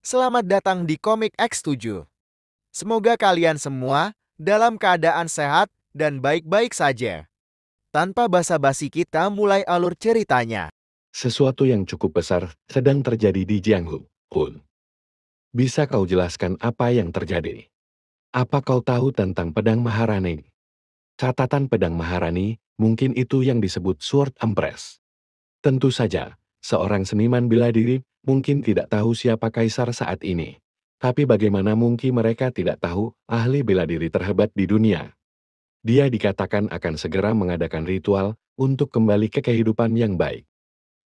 Selamat datang di Komik X7. Semoga kalian semua dalam keadaan sehat dan baik-baik saja. Tanpa basa-basi kita mulai alur ceritanya. Sesuatu yang cukup besar sedang terjadi di Jianghu, Hun. Bisa kau jelaskan apa yang terjadi? Apa kau tahu tentang pedang Maharani? Catatan pedang Maharani, mungkin itu yang disebut Sword Empress. Tentu saja, seorang seniman bela diri mungkin tidak tahu siapa kaisar saat ini. Tapi bagaimana mungkin mereka tidak tahu ahli bela diri terhebat di dunia? Dia dikatakan akan segera mengadakan ritual untuk kembali ke kehidupan yang baik.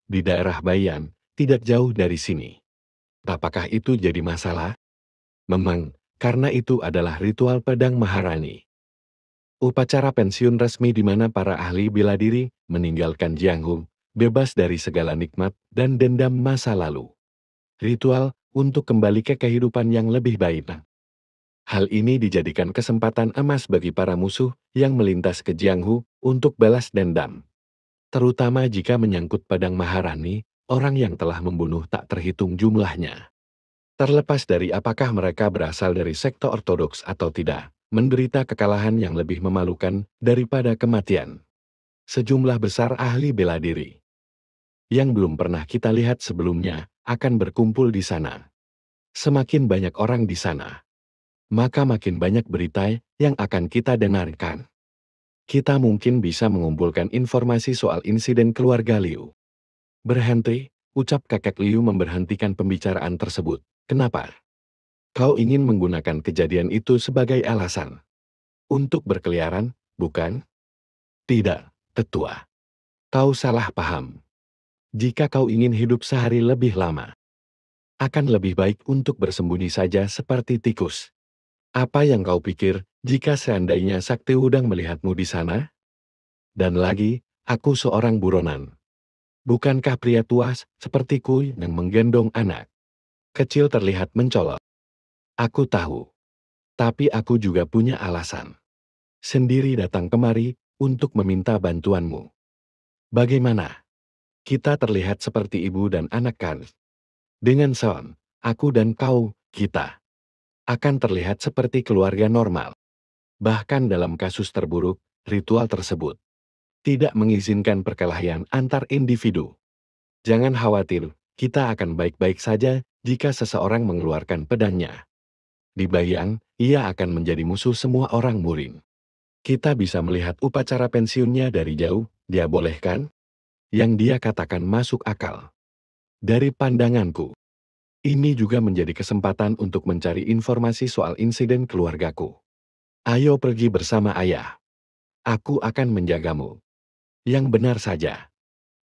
Di daerah Bayan, tidak jauh dari sini. Apakah itu jadi masalah? Memang, karena itu adalah ritual pedang Maharani. Upacara pensiun resmi di mana para ahli bela diri meninggalkan Jianghu, bebas dari segala nikmat dan dendam masa lalu. Ritual untuk kembali ke kehidupan yang lebih baik. Hal ini dijadikan kesempatan emas bagi para musuh yang melintas ke Jianghu untuk balas dendam. Terutama jika menyangkut pedang Maharani, orang yang telah membunuh tak terhitung jumlahnya. Terlepas dari apakah mereka berasal dari sekte ortodoks atau tidak, menderita kekalahan yang lebih memalukan daripada kematian. Sejumlah besar ahli bela diri yang belum pernah kita lihat sebelumnya akan berkumpul di sana. Semakin banyak orang di sana, maka makin banyak berita yang akan kita dengarkan. Kita mungkin bisa mengumpulkan informasi soal insiden keluarga Liu. Berhenti, ucap kakek Liu memberhentikan pembicaraan tersebut. Kenapa? Kau ingin menggunakan kejadian itu sebagai alasan untuk berkeliaran, bukan? Tidak, tetua. Kau salah paham. Jika kau ingin hidup sehari lebih lama, akan lebih baik untuk bersembunyi saja seperti tikus. Apa yang kau pikir jika seandainya Sakti Wudang melihatmu di sana? Dan lagi, aku seorang buronan. Bukankah pria tua sepertiku yang menggendong anak kecil terlihat mencolok? Aku tahu. Tapi aku juga punya alasan. Sendiri datang kemari untuk meminta bantuanmu. Bagaimana? Kita terlihat seperti ibu dan anak kan? Dengan Son, aku dan kau, kita, akan terlihat seperti keluarga normal. Bahkan dalam kasus terburuk, ritual tersebut tidak mengizinkan perkelahian antar individu. Jangan khawatir, kita akan baik-baik saja jika seseorang mengeluarkan pedangnya. Di Bayang, ia akan menjadi musuh semua orang Murin. Kita bisa melihat upacara pensiunnya dari jauh, dia bolehkan? Yang dia katakan masuk akal. Dari pandanganku, ini juga menjadi kesempatan untuk mencari informasi soal insiden keluargaku. Ayo pergi bersama ayah. Aku akan menjagamu. Yang benar saja.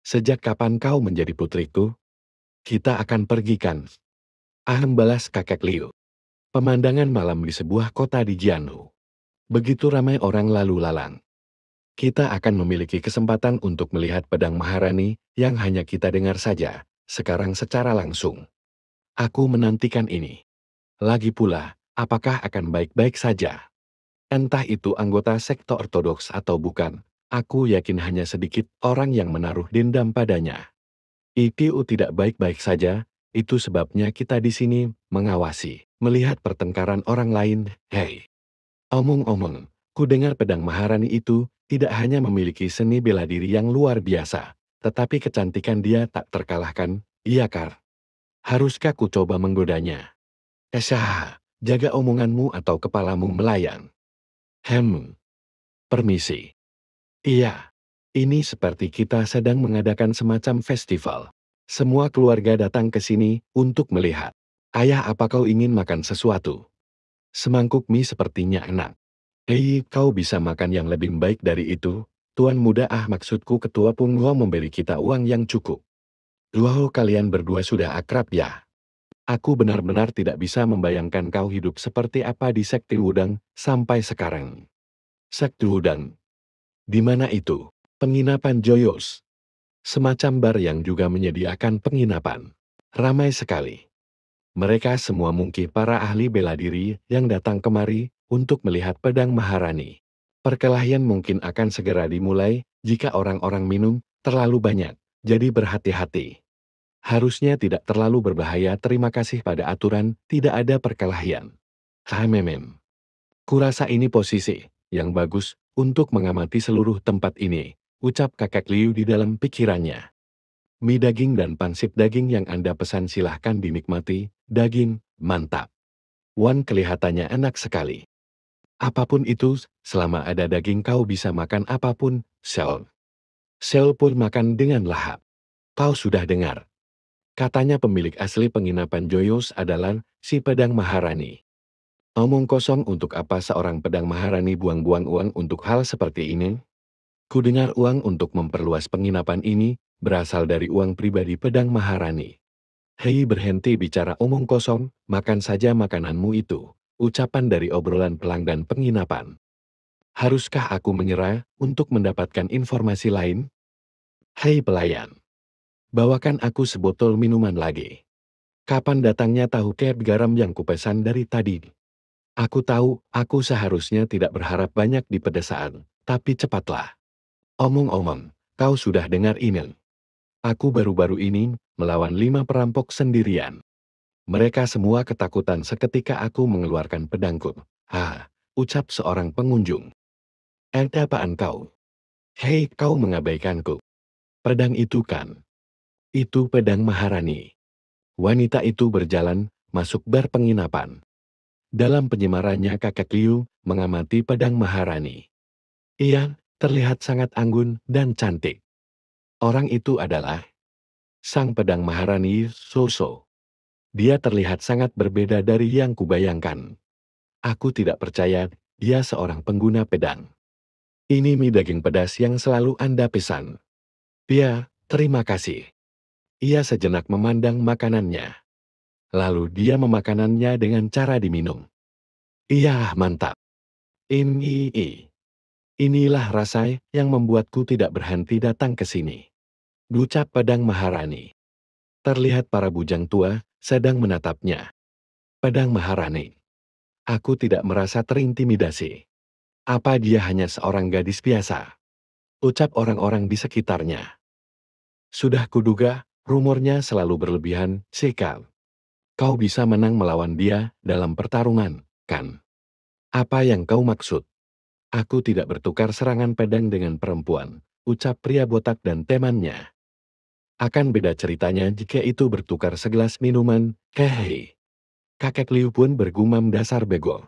Sejak kapan kau menjadi putriku? Kita akan pergikan. Aham balas kakek Liu. Pemandangan malam di sebuah kota di Jianhu. Begitu ramai orang lalu lalang. Kita akan memiliki kesempatan untuk melihat pedang Maharani yang hanya kita dengar saja, sekarang secara langsung. Aku menantikan ini. Lagi pula, apakah akan baik-baik saja? Entah itu anggota sekte ortodoks atau bukan, aku yakin hanya sedikit orang yang menaruh dendam padanya. Itu tidak baik-baik saja, itu sebabnya kita di sini mengawasi, melihat pertengkaran orang lain. Hei, omong-omong, ku dengar pedang Maharani itu tidak hanya memiliki seni bela diri yang luar biasa, tetapi kecantikan dia tak terkalahkan, iya Kar. Haruskah ku coba menggodanya? Esah, jaga omonganmu atau kepalamu melayang. Permisi. Iya, ini seperti kita sedang mengadakan semacam festival. Semua keluarga datang ke sini untuk melihat. Ayah, apa kau ingin makan sesuatu? Semangkuk mie sepertinya enak. Hei, kau bisa makan yang lebih baik dari itu? Tuan muda, maksudku ketua Punghua memberi kita uang yang cukup. Wow, kalian berdua sudah akrab ya? Aku benar-benar tidak bisa membayangkan kau hidup seperti apa di Sekti Wudang sampai sekarang. Sekti Wudang. Di mana itu? Penginapan Joyos. Semacam bar yang juga menyediakan penginapan. Ramai sekali. Mereka semua mungkin para ahli bela diri yang datang kemari untuk melihat pedang Maharani. Perkelahian mungkin akan segera dimulai jika orang-orang minum terlalu banyak, jadi berhati-hati. Harusnya tidak terlalu berbahaya, terima kasih pada aturan, tidak ada perkelahian. Memem. Kurasa ini posisi yang bagus untuk mengamati seluruh tempat ini, ucap kakek Liu di dalam pikirannya. Mie daging dan pansip daging yang Anda pesan silahkan dinikmati, daging, mantap. Wan kelihatannya enak sekali. Apapun itu, selama ada daging kau bisa makan apapun, Sel. Sel pun makan dengan lahap. Kau sudah dengar. Katanya pemilik asli penginapan Joyous adalah si Pedang Maharani. Omong kosong, untuk apa seorang Pedang Maharani buang-buang uang untuk hal seperti ini? Kudengar uang untuk memperluas penginapan ini berasal dari uang pribadi Pedang Maharani. Hei, berhenti bicara omong kosong, makan saja makananmu itu. Ucapan dari obrolan pelanggan penginapan. Haruskah aku menyerah untuk mendapatkan informasi lain? Hei pelayan, bawakan aku sebotol minuman lagi. Kapan datangnya tahu kep garam yang kupesan dari tadi? Aku tahu, aku seharusnya tidak berharap banyak di pedesaan, tapi cepatlah. Omong-omong, kau sudah dengar ini? Aku baru-baru ini melawan 5 perampok sendirian. Mereka semua ketakutan seketika aku mengeluarkan pedangku. Ucap seorang pengunjung. Apaan kau? Hei, kau mengabaikanku. Pedang itu kan? Itu pedang Maharani. Wanita itu berjalan masuk bar penginapan. Dalam penyemarannya kakek Liu mengamati pedang Maharani. Ia terlihat sangat anggun dan cantik. Orang itu adalah sang pedang Maharani Soso. Dia terlihat sangat berbeda dari yang kubayangkan. Aku tidak percaya dia seorang pengguna pedang. Ini mie daging pedas yang selalu Anda pesan. Ya, terima kasih. Ia sejenak memandang makanannya. Lalu dia memakanannya dengan cara diminum. Iya, mantap. Inilah rasa yang membuatku tidak berhenti datang ke sini. Ucap Pedang Maharani. Terlihat para bujang tua sedang menatapnya. Pedang Maharani. Aku tidak merasa terintimidasi. Apa dia hanya seorang gadis biasa? Ucap orang-orang di sekitarnya. Sudah kuduga, rumornya selalu berlebihan, Sekal. Kau bisa menang melawan dia dalam pertarungan, kan? Apa yang kau maksud? Aku tidak bertukar serangan pedang dengan perempuan, ucap pria botak dan temannya. Akan beda ceritanya jika itu bertukar segelas minuman, hehehe. Kakek Liu pun bergumam, dasar bego.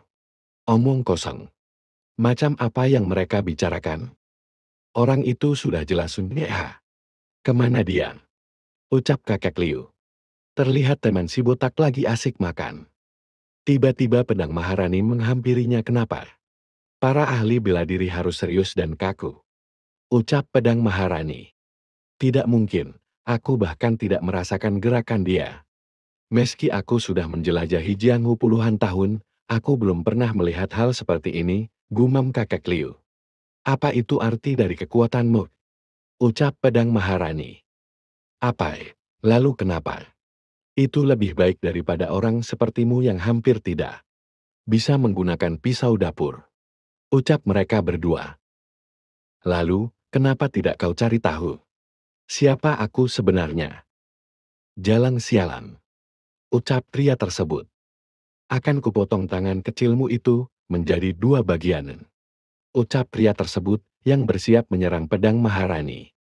Omong kosong. Macam apa yang mereka bicarakan? Orang itu sudah jelas sunyeha. Kemana dia? Ucap kakek Liu. Terlihat teman si botak lagi asik makan. Tiba-tiba Pedang Maharani menghampirinya. Kenapa? Para ahli bela diri harus serius dan kaku. Ucap Pedang Maharani. Tidak mungkin, aku bahkan tidak merasakan gerakan dia. Meski aku sudah menjelajahi Jianghu puluhan tahun, aku belum pernah melihat hal seperti ini, gumam kakek Liu. Apa itu arti dari kekuatanmu? Ucap Pedang Maharani. Apa? Lalu kenapa? Itu lebih baik daripada orang sepertimu yang hampir tidak bisa menggunakan pisau dapur. Ucap mereka berdua. Lalu, kenapa tidak kau cari tahu? Siapa aku sebenarnya? Jalang sialan. Ucap pria tersebut. Akan kupotong tangan kecilmu itu menjadi 2 bagian. Ucap pria tersebut yang bersiap menyerang Pedang Maharani.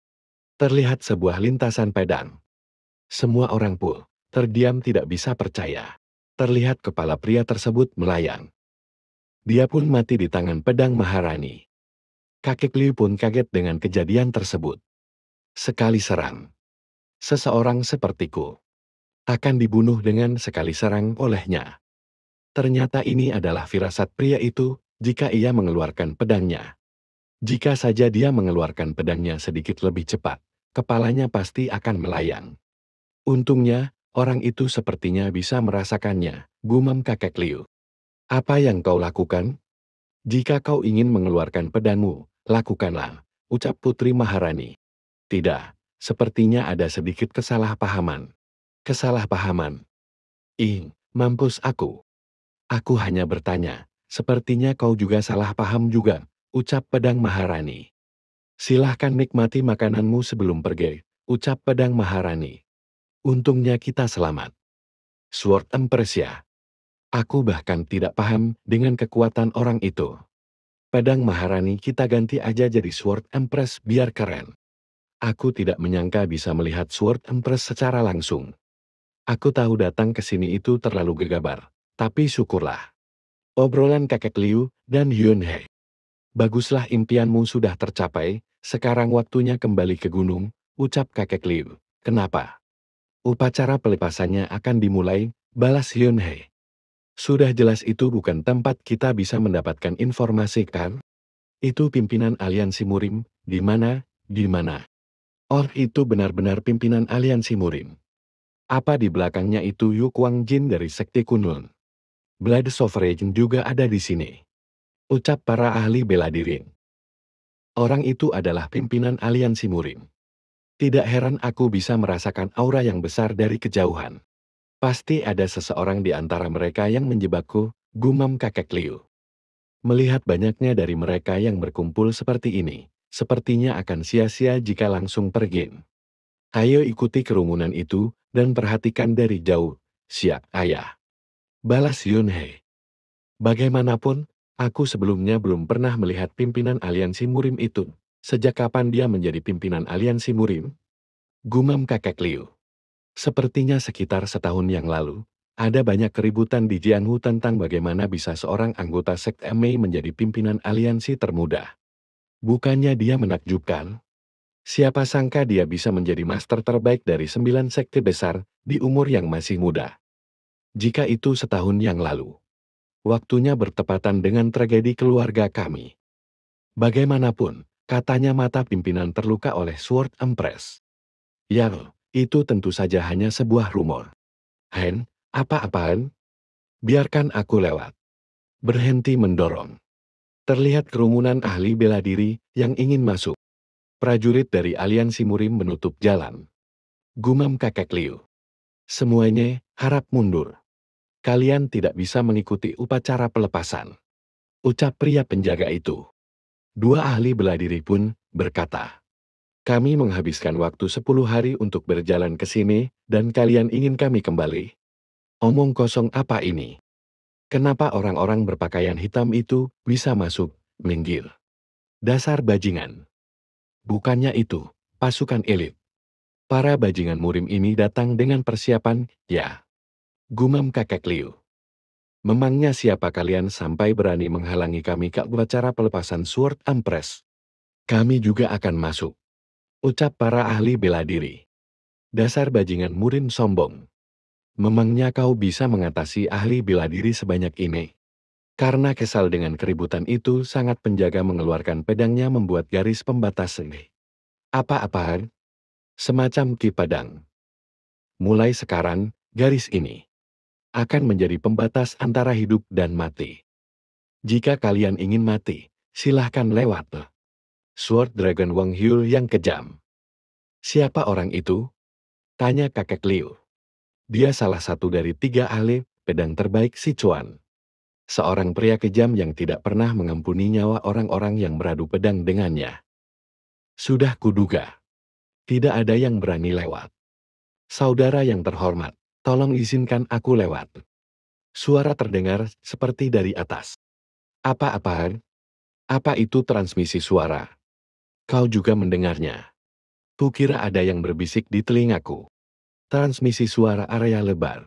Terlihat sebuah lintasan pedang. Semua orang pun terdiam, tidak bisa percaya. Terlihat kepala pria tersebut melayang. Dia pun mati di tangan Pedang Maharani. Kakek Liu pun kaget dengan kejadian tersebut. Sekali serang. Seseorang sepertiku akan dibunuh dengan sekali serang olehnya. Ternyata ini adalah firasat pria itu jika ia mengeluarkan pedangnya. Jika saja dia mengeluarkan pedangnya sedikit lebih cepat, kepalanya pasti akan melayang. Untungnya, orang itu sepertinya bisa merasakannya, gumam kakek Liu. Apa yang kau lakukan? Jika kau ingin mengeluarkan pedangmu, lakukanlah, ucap Putri Maharani. Tidak, sepertinya ada sedikit kesalahpahaman. Kesalahpahaman? Mampus aku. Aku hanya bertanya, sepertinya kau juga salah paham juga, ucap Pedang Maharani. Silahkan nikmati makananmu sebelum pergi, ucap Pedang Maharani. Untungnya kita selamat. Sword Empress ya. Aku bahkan tidak paham dengan kekuatan orang itu. Pedang Maharani kita ganti aja jadi Sword Empress biar keren. Aku tidak menyangka bisa melihat Sword Empress secara langsung. Aku tahu datang ke sini itu terlalu gegabah. Tapi syukurlah. Obrolan kakek Liu dan Yun He. Baguslah impianmu sudah tercapai, sekarang waktunya kembali ke gunung, ucap kakek Liu. Kenapa? Upacara pelepasannya akan dimulai, balas Yun He. Sudah jelas itu bukan tempat kita bisa mendapatkan informasi kan? Itu pimpinan aliansi Murim, di mana, di mana? Oh itu benar-benar pimpinan aliansi Murim. Apa di belakangnya itu Yu Kuang-jin dari Sekte Kunlun? Blood Sovereign juga ada di sini. Ucap para ahli bela diri. Orang itu adalah pimpinan aliansi Murim. Tidak heran aku bisa merasakan aura yang besar dari kejauhan. Pasti ada seseorang di antara mereka yang menjebakku, gumam kakek Liu. Melihat banyaknya dari mereka yang berkumpul seperti ini, sepertinya akan sia-sia jika langsung pergi. Ayo ikuti kerumunan itu, dan perhatikan dari jauh, siap ayah. Balas Yun He. Bagaimanapun, aku sebelumnya belum pernah melihat pimpinan aliansi Murim itu. Sejak kapan dia menjadi pimpinan aliansi Murim? Gumam kakek Liu. Sepertinya sekitar setahun yang lalu, ada banyak keributan di Jianghu tentang bagaimana bisa seorang anggota sekte Mei menjadi pimpinan aliansi termuda. Bukannya dia menakjubkan? Siapa sangka dia bisa menjadi master terbaik dari 9 sekte besar di umur yang masih muda. Jika itu setahun yang lalu. Waktunya bertepatan dengan tragedi keluarga kami. Bagaimanapun, katanya mata pimpinan terluka oleh Sword Empress. Ya, itu tentu saja hanya sebuah rumor. Hen, apa-apaan? Biarkan aku lewat. Berhenti mendorong. Terlihat kerumunan ahli bela diri yang ingin masuk. Prajurit dari aliansi Murim menutup jalan. Gumam kakek Liu. Semuanya harap mundur. Kalian tidak bisa mengikuti upacara pelepasan. Ucap pria penjaga itu. Dua ahli bela diri pun berkata. Kami menghabiskan waktu 10 hari untuk berjalan ke sini, dan kalian ingin kami kembali? Omong kosong apa ini? Kenapa orang-orang berpakaian hitam itu bisa masuk, minggir? Dasar bajingan. Bukannya itu, pasukan elit. Para bajingan Murim ini datang dengan persiapan, ya. Gumam kakek Liu. Memangnya siapa kalian sampai berani menghalangi kami ke upacara pelepasan Sword Empress? Kami juga akan masuk. Ucap para ahli bela diri. Dasar bajingan Murim sombong. Memangnya kau bisa mengatasi ahli bela diri sebanyak ini? Karena kesal dengan keributan itu, sangat penjaga mengeluarkan pedangnya membuat garis pembatas ini. Apa-apaan? Semacam ki pedang. Mulai sekarang, garis ini akan menjadi pembatas antara hidup dan mati. Jika kalian ingin mati, silahkan lewat. Sword Dragon Wang Hyul yang kejam. Siapa orang itu? Tanya kakek Liu. Dia salah satu dari 3 ahli pedang terbaik Sichuan. Seorang pria kejam yang tidak pernah mengampuni nyawa orang-orang yang beradu pedang dengannya. Sudah kuduga. Tidak ada yang berani lewat. Saudara yang terhormat, tolong izinkan aku lewat. Suara terdengar seperti dari atas. Apa-apaan? Apa itu transmisi suara? Kau juga mendengarnya. Kukira ada yang berbisik di telingaku. Transmisi suara area lebar.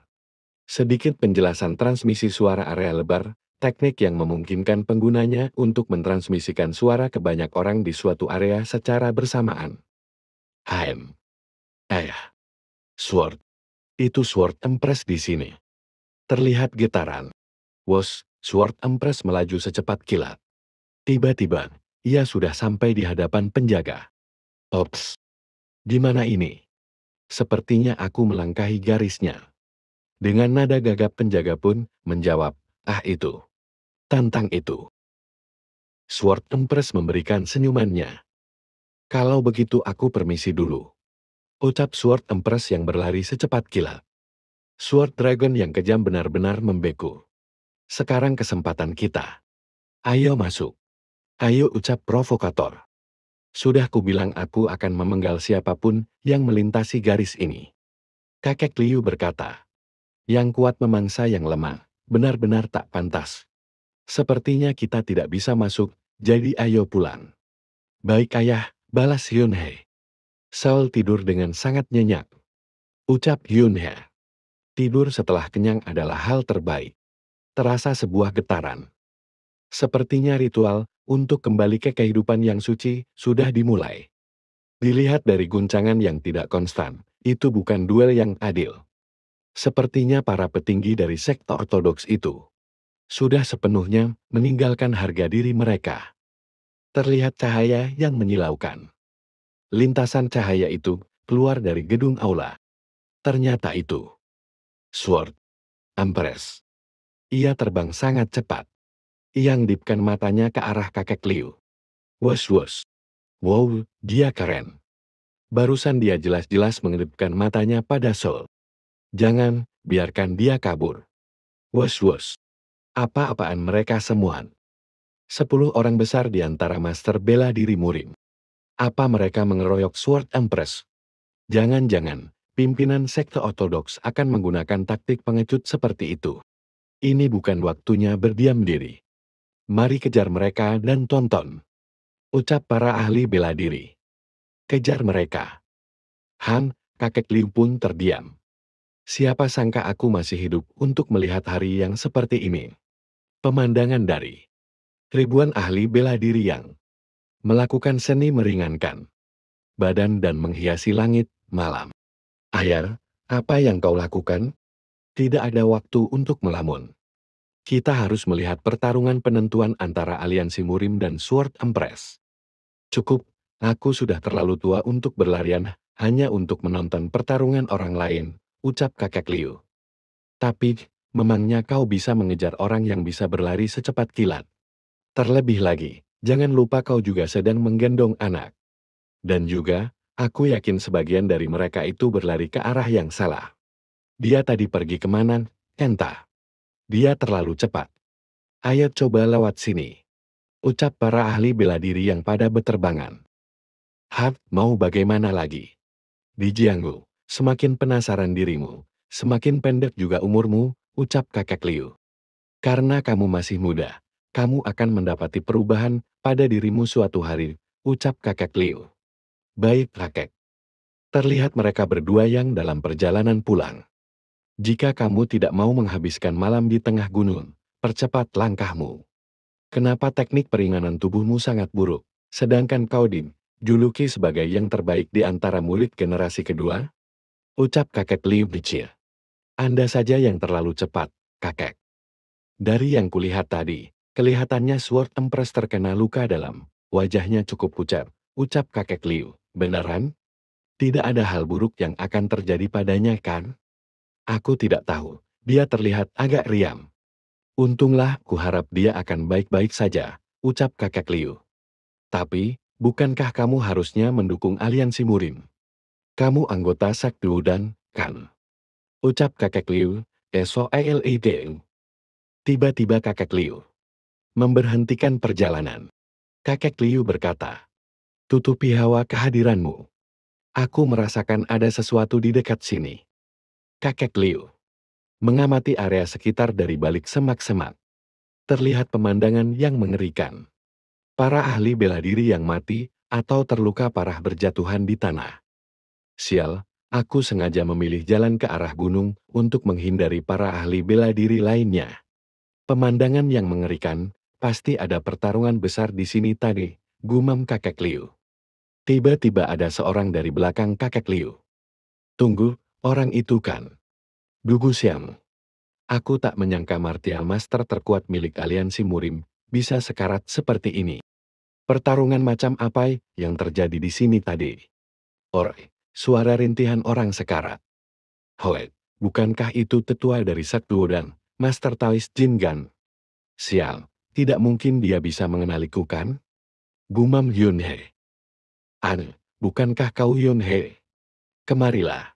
Sedikit penjelasan transmisi suara area lebar, teknik yang memungkinkan penggunanya untuk mentransmisikan suara ke banyak orang di suatu area secara bersamaan. HM. Sword. Itu Sword Empress di sini. Terlihat getaran. Wos, Sword Empress melaju secepat kilat. Tiba-tiba, ia sudah sampai di hadapan penjaga. Ops. Di mana ini? Sepertinya aku melangkahi garisnya. Dengan nada gagap penjaga pun menjawab, ah itu. Tantang itu. Sword Empress memberikan senyumannya. Kalau begitu aku permisi dulu. Ucap Sword Empress yang berlari secepat kilat. Sword Dragon yang kejam benar-benar membeku. Sekarang kesempatan kita. Ayo masuk. Ayo ucap provokator. Sudah kubilang aku akan memenggal siapapun yang melintasi garis ini. Kakek Liu berkata, yang kuat memangsa yang lemah, benar-benar tak pantas. Sepertinya kita tidak bisa masuk, jadi ayo pulang. Baik ayah, balas Yunhe. Saul tidur dengan sangat nyenyak. Ucap Yunhe. Tidur setelah kenyang adalah hal terbaik. Terasa sebuah getaran. Sepertinya ritual untuk kembali ke kehidupan yang suci sudah dimulai. Dilihat dari guncangan yang tidak konstan, itu bukan duel yang adil. Sepertinya para petinggi dari sekte ortodoks itu sudah sepenuhnya meninggalkan harga diri mereka. Terlihat cahaya yang menyilaukan. Lintasan cahaya itu keluar dari gedung aula. Ternyata itu Sword Empress. Ia terbang sangat cepat. Ia ngedipkan matanya ke arah kakek Liu. Wos. Wow, dia keren. Barusan dia jelas-jelas mengedipkan matanya pada Sol. Jangan, biarkan dia kabur. Wos. Apa-apaan mereka semua? 10 orang besar di antara master bela diri murim. Apa mereka mengeroyok Sword Empress? Jangan-jangan, pimpinan sekte ortodoks akan menggunakan taktik pengecut seperti itu. Ini bukan waktunya berdiam diri. Mari kejar mereka dan tonton. Ucap para ahli bela diri. Kejar mereka. Han, kakek Liu pun terdiam. Siapa sangka aku masih hidup untuk melihat hari yang seperti ini. Pemandangan dari ribuan ahli bela diri yang melakukan seni meringankan badan dan menghiasi langit malam. Ayar, apa yang kau lakukan? Tidak ada waktu untuk melamun. Kita harus melihat pertarungan penentuan antara aliansi Murim dan Sword Empress. Cukup, aku sudah terlalu tua untuk berlarian hanya untuk menonton pertarungan orang lain, ucap kakek Liu. Tapi, memangnya kau bisa mengejar orang yang bisa berlari secepat kilat? Terlebih lagi, jangan lupa kau juga sedang menggendong anak. Dan juga, aku yakin sebagian dari mereka itu berlari ke arah yang salah. Dia tadi pergi kemana, entah. Dia terlalu cepat. Ayo coba lewat sini. Ucap para ahli bela diri yang pada beterbangan. Mau bagaimana lagi? Di Jianggu, semakin penasaran dirimu, semakin pendek juga umurmu, ucap kakek Liu. Karena kamu masih muda, kamu akan mendapati perubahan pada dirimu suatu hari, ucap kakek Liu. Baik kakek. Terlihat mereka berdua yang dalam perjalanan pulang. Jika kamu tidak mau menghabiskan malam di tengah gunung, percepat langkahmu. Kenapa teknik peringanan tubuhmu sangat buruk, sedangkan kau dijuluki sebagai yang terbaik di antara murid generasi kedua? Ucap kakek Liu Bicil. Anda saja yang terlalu cepat, kakek. Dari yang kulihat tadi, kelihatannya Sword Empress terkena luka dalam. Wajahnya cukup pucat, ucap kakek Liu. Beneran? Tidak ada hal buruk yang akan terjadi padanya kan? Aku tidak tahu, dia terlihat agak riang. Untunglah, kuharap dia akan baik-baik saja, ucap kakek Liu. Tapi, bukankah kamu harusnya mendukung aliansi Murim? Kamu anggota sekte dan, kan? Ucap kakek Liu, SOILED. Tiba-tiba kakek Liu memberhentikan perjalanan. Kakek Liu berkata, tutupi hawa kehadiranmu. Aku merasakan ada sesuatu di dekat sini. Kakek Liu mengamati area sekitar dari balik semak-semak. Terlihat pemandangan yang mengerikan. Para ahli bela diri yang mati atau terluka parah berjatuhan di tanah. Sial, aku sengaja memilih jalan ke arah gunung untuk menghindari para ahli bela diri lainnya. Pemandangan yang mengerikan, pasti ada pertarungan besar di sini tadi, gumam kakek Liu. Tiba-tiba ada seorang dari belakang kakek Liu. Tunggu, orang itu kan Gugu Xiang. Aku tak menyangka martial master terkuat milik aliansi Murim bisa sekarat seperti ini. Pertarungan macam apa yang terjadi di sini tadi? Oi, suara rintihan orang sekarat. Hoi, bukankah itu tetua dari sekte dan Master Taoist Jin Gan? Sial, tidak mungkin dia bisa mengenaliku kan? Gumam Yunhe. Anu, bukankah kau Yunhe? Kemarilah.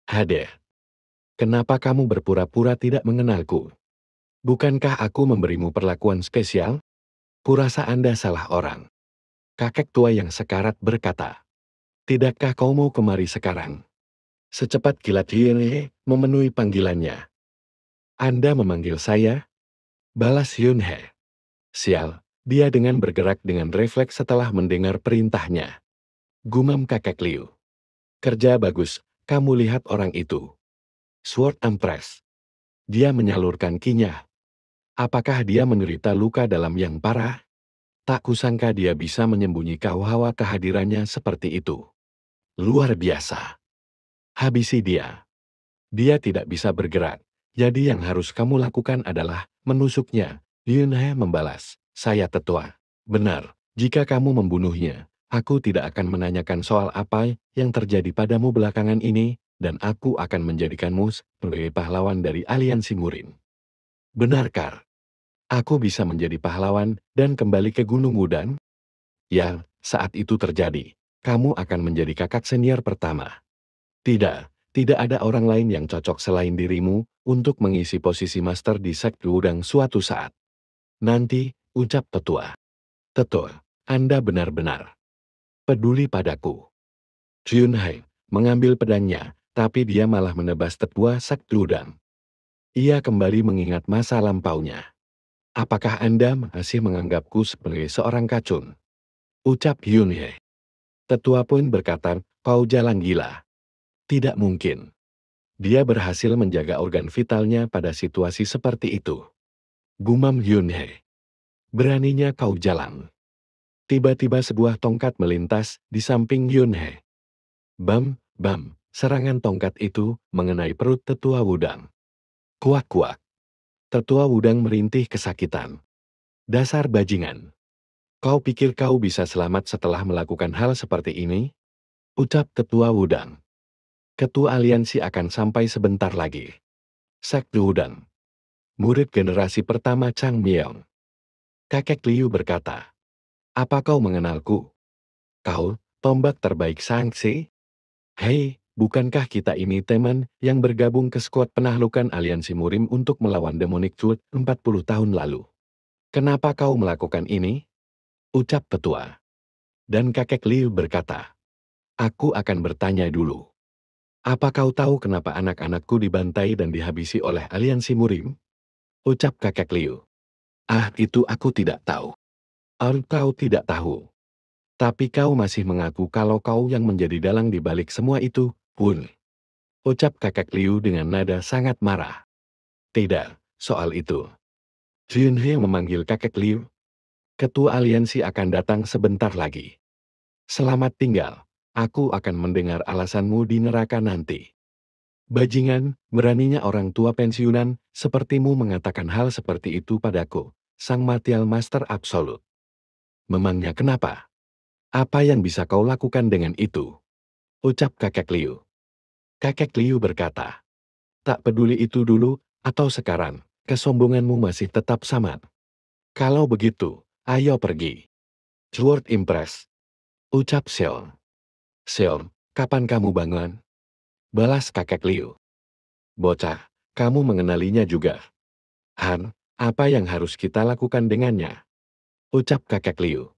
Hade. Kenapa kamu berpura-pura tidak mengenalku? Bukankah aku memberimu perlakuan spesial? Kurasa Anda salah orang. Kakek tua yang sekarat berkata. Tidakkah kau mau kemari sekarang? Secepat kilat Hyun He memenuhi panggilannya. Anda memanggil saya? Balas Hyun He. Sial, dia dengan bergerak dengan refleks setelah mendengar perintahnya. Gumam kakek Liu. Kerja bagus, kamu lihat orang itu. Sword Empress. Dia menyalurkan kinya. Apakah dia menderita luka dalam yang parah? Tak kusangka dia bisa menyembunyikan hawa kehadirannya seperti itu. Luar biasa. Habisi dia. Dia tidak bisa bergerak. Jadi yang harus kamu lakukan adalah menusuknya. Yun He membalas. Saya tetua. Benar, jika kamu membunuhnya, aku tidak akan menanyakan soal apa yang terjadi padamu belakangan ini, dan aku akan menjadikanmu sebagai pahlawan dari aliansi Murin. Benarkah? Aku bisa menjadi pahlawan dan kembali ke Gunung Wudan? Ya, saat itu terjadi, kamu akan menjadi kakak senior pertama. Tidak, tidak ada orang lain yang cocok selain dirimu untuk mengisi posisi master di sekte Wudang suatu saat. Nanti, ucap tetua. Tetua, Anda benar-benar peduli padaku. Yun Hai mengambil pedangnya, tapi dia malah menebas tetua sekte Wudang. Ia kembali mengingat masa lampaunya. Apakah Anda masih menganggapku sebagai seorang kacung? Ucap Yun He. Tetua pun berkata, kau jalan gila. Tidak mungkin. Dia berhasil menjaga organ vitalnya pada situasi seperti itu. Gumam Yun He. Beraninya kau jalan. Tiba-tiba sebuah tongkat melintas di samping Yun He. Bam, bam, serangan tongkat itu mengenai perut tetua Wudang. Kuak-kuak. Tetua Wudang merintih kesakitan. Dasar bajingan. Kau pikir kau bisa selamat setelah melakukan hal seperti ini? Ucap tetua Wudang. Ketua aliansi akan sampai sebentar lagi. Sekte Wudang. Murid generasi pertama Chang Myong. Kakek Liu berkata, apa kau mengenalku? Kau, tombak terbaik Shangxi? Hei, bukankah kita ini teman yang bergabung ke skuad penaklukan aliansi Murim untuk melawan Demonic Tooth 40 tahun lalu? Kenapa kau melakukan ini? Ucap tetua. Dan kakek Liu berkata, aku akan bertanya dulu. Apa kau tahu kenapa anak-anakku dibantai dan dihabisi oleh aliansi Murim? Ucap kakek Liu. Ah, itu aku tidak tahu. Kau tidak tahu. Tapi kau masih mengaku kalau kau yang menjadi dalang di balik semua itu, pun. Ucap kakek Liu dengan nada sangat marah. Tidak, soal itu. Junhe memanggil kakek Liu. Ketua aliansi akan datang sebentar lagi. Selamat tinggal, aku akan mendengar alasanmu di neraka nanti. Bajingan, beraninya orang tua pensiunan sepertimu mengatakan hal seperti itu padaku, sang martial master absolut. Memangnya kenapa? Apa yang bisa kau lakukan dengan itu? Ucap kakek Liu. Kakek Liu berkata, tak peduli itu dulu atau sekarang, kesombonganmu masih tetap sama. Kalau begitu, ayo pergi. Sword Impress. Ucap Seon. Seon, kapan kamu bangun? Balas kakek Liu. Bocah, kamu mengenalinya juga. Han, apa yang harus kita lakukan dengannya? Ucap kakek Liu.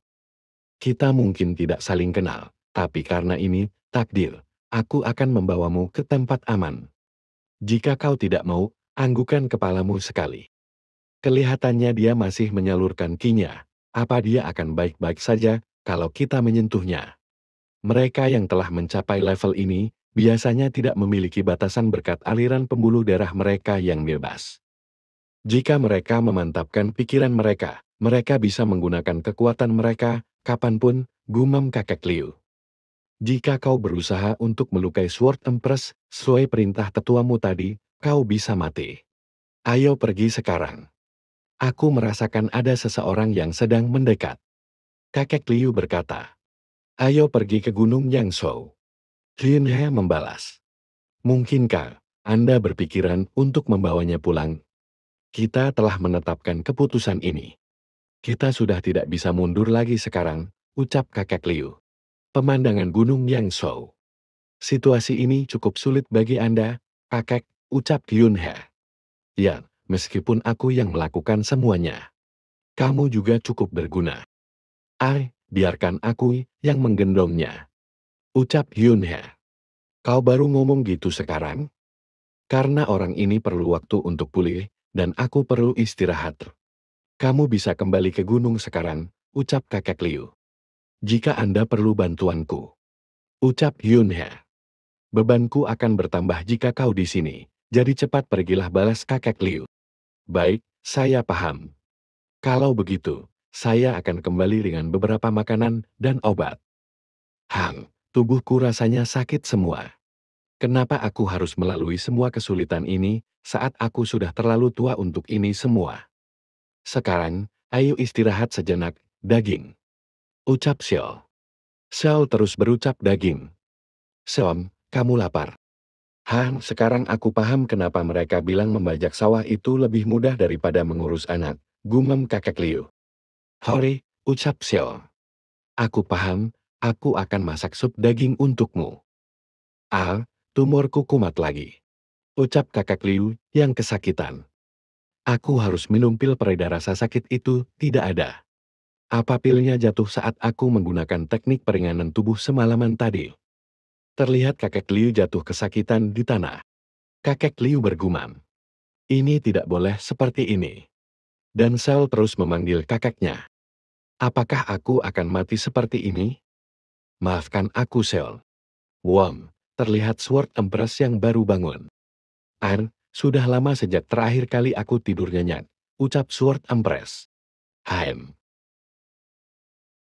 Kita mungkin tidak saling kenal, tapi karena ini takdir, aku akan membawamu ke tempat aman. Jika kau tidak mau, anggukan kepalamu sekali. Kelihatannya dia masih menyalurkan kinya. Apa dia akan baik-baik saja kalau kita menyentuhnya? Mereka yang telah mencapai level ini biasanya tidak memiliki batasan berkat aliran pembuluh darah mereka yang bebas. Jika mereka memantapkan pikiran mereka, mereka bisa menggunakan kekuatan mereka kapanpun, gumam kakek Liu. Jika kau berusaha untuk melukai Sword Empress sesuai perintah tetuamu tadi, kau bisa mati. Ayo pergi sekarang. Aku merasakan ada seseorang yang sedang mendekat. Kakek Liu berkata, ayo pergi ke Gunung Yangzhou. Jin He membalas. Mungkinkah Anda berpikiran untuk membawanya pulang? Kita telah menetapkan keputusan ini. Kita sudah tidak bisa mundur lagi sekarang, ucap kakek Liu. Pemandangan Gunung Yangzhou. Situasi ini cukup sulit bagi Anda, kakek, ucap Yun He. Ya, meskipun aku yang melakukan semuanya. Kamu juga cukup berguna. Biarkan aku yang menggendongnya. Ucap Yun He. Kau baru ngomong gitu sekarang? Karena orang ini perlu waktu untuk pulih, dan aku perlu istirahat. Kamu bisa kembali ke gunung sekarang, ucap kakek Liu. Jika Anda perlu bantuanku, ucap Yunhe. Bebanku akan bertambah jika kau di sini, jadi cepat pergilah, balas kakek Liu. Baik, saya paham. Kalau begitu, saya akan kembali dengan beberapa makanan dan obat. Tubuhku rasanya sakit semua. Kenapa aku harus melalui semua kesulitan ini saat aku sudah terlalu tua untuk ini semua? Sekarang, ayo istirahat sejenak, daging. Ucap Xiao. Xiao terus berucap daging. Xiao, kamu lapar. Sekarang aku paham kenapa mereka bilang membajak sawah itu lebih mudah daripada mengurus anak, gumam kakek Liu. Hori, ucap Xiao. Aku paham, aku akan masak sup daging untukmu. Tumorku kumat lagi. Ucap kakek Liu yang kesakitan. Aku harus minum pil pereda rasa sakit itu, tidak ada. Apa pilnya jatuh saat aku menggunakan teknik peringanan tubuh semalaman tadi? Terlihat kakek Liu jatuh kesakitan di tanah. Kakek Liu bergumam. Ini tidak boleh seperti ini. Dan Sel terus memanggil kakeknya. Apakah aku akan mati seperti ini? Maafkan aku, Sel. Terlihat Sword Empress yang baru bangun. Sudah lama sejak terakhir kali aku tidur nyenyak, ucap Sword Empress.